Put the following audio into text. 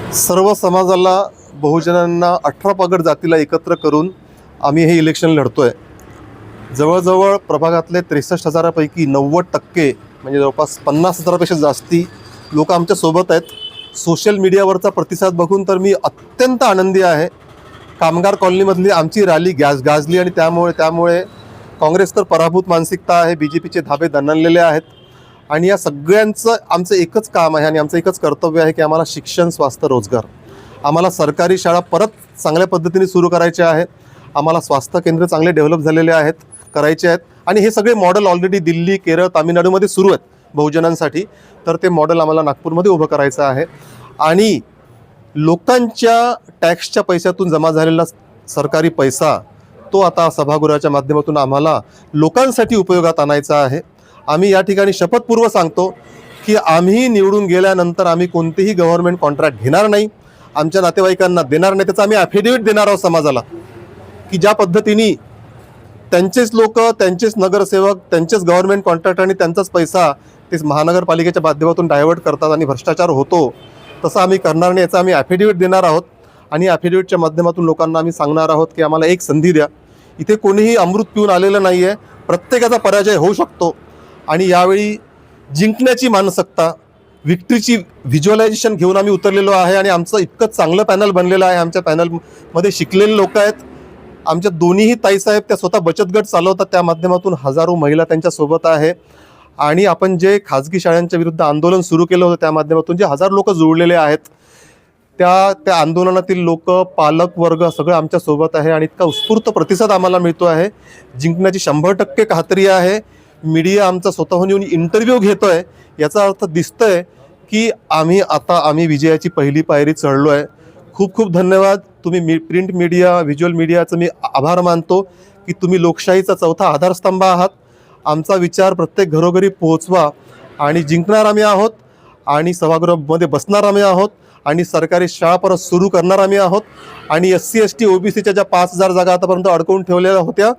सर्व समाजाला, बहुजनांना 18 पगड जातीला एकत्र करून आम्ही हे इलेक्शन लढतोय. जवळजवळ प्रभागातले 63,000पैकी 90% म्हणजे जवळपास 50,000पेक्षा जास्ती लोक आमच्या सोबत आहेत. सोशल मीडियावरचा प्रतिसाद बघून तर मी अत्यंत आनंदी आहे. कामगार कॉलनीमधली आमची रॅली गाजली आणि त्यामुळे काँग्रेस तर पराभूत मानसिकता आहे, BJPचे धाबे दणनलेले आहेत. आणि या सगळ्यांचं आमचं एकच काम आहे आणि आमचं एकच कर्तव्य आहे की आम्हाला शिक्षण, स्वास्थ्य, रोजगार, आम्हाला सरकारी शाळा परत चांगल्या पद्धतीने सुरू करायच्या आहेत. आम्हाला स्वास्थ्य केंद्र चांगले डेव्हलप झालेले आहेत, करायचे आहेत. आणि हे सगळे मॉडेल ऑलरेडी दिल्ली, केरळ, तामिळनाडूमध्ये सुरू आहेत बहुजनांसाठी. तर ते मॉडेल आम्हाला नागपूरमध्ये उभं करायचं आहे. आणि लोकांच्या टॅक्सच्या पैशातून जमा झालेला सरकारी पैसा तो आता सभागृहाच्या माध्यमातून आम्हाला लोकांसाठी उपयोगात आणायचा आहे. आम्ही या ठिकाणी शपथपूर्वक सांगतो की आम्ही निवडून गेल्यानंतर आम्ही कोणतेही गव्हर्नमेंट कॉन्ट्रॅक्ट घेणार नाही, आमच्या नातेवाईकांना देणार नाही. त्याचा आम्ही ॲफिडेविट देणार आहोत समाजाला की ज्या पद्धतीने त्यांचेच लोक, त्यांचेच नगरसेवक, त्यांचेच गव्हर्नमेंट कॉन्ट्रॅक्ट आणि त्यांचाच पैसा ते महानगरपालिकेच्या माध्यमातून डायव्हर्ट करतात आणि भ्रष्टाचार होतो, तसं आम्ही करणार नाही. याचा आम्ही ॲफिडेविट देणार आहोत. आणि ॲफिडेविटच्या माध्यमातून लोकांना आम्ही सांगणार आहोत की आम्हाला एक संधी द्या. इथे कोणीही अमृत पिऊन आलेलं नाही आहे, प्रत्येकाचा पराजय होऊ शकतो. आणि यावेळी जिंकण्याची मानसिकता, विक्ट्रीची व्हिज्युअलायझेशन घेऊन आम्ही उतरलेलो आहे. आणि आमचं इतकं चांगलं पॅनल बनलेलं आहे. आमच्या पॅनलमध्ये शिकलेले लोक आहेत. आमच्या दोन्हीही ताईसाहेब त्या स्वतः बचत गट चालवतात, त्या माध्यमातून हजारो महिला त्यांच्यासोबत आहे. आणि आपण जे खाजगी शाळांच्या विरुद्ध आंदोलन सुरू केलं होतं त्या माध्यमातून जे 1000 लोक जुळलेले आहेत, त्या आंदोलनातील लोक, पालक वर्ग सगळं आमच्यासोबत आहे. आणि इतका उत्स्फूर्त प्रतिसाद आम्हाला मिळतो आहे. जिंकण्याची 100% खात्री आहे. मीडिया आमचा स्वतःहून येऊन इंटरव्ह्यू घेतोय, याचा अर्थ दिसतोय की आम्ही विजयाची पहिली पायरी चढलो आहे. खूप खूप धन्यवाद. तुम्ही प्रिंट मीडिया, व्हिज्युअल मीडियाचं मी आभार मानतो की तुम्ही लोकशाहीचा चौथा आधारस्तंभ आहात. आमचा विचार प्रत्येक घरोघरी पोहोचवा. आणि जिंकणार आम्ही आहोत, आणि सभागृहामध्ये बसणार आम्ही आहोत, आणि सरकारी शाळा परत सुरू करणार आम्ही आहोत. आणि SC ST OBCच्या ज्या 5,000 जागा आतापर्यंत अडकवून ठेवलेल्या होत्या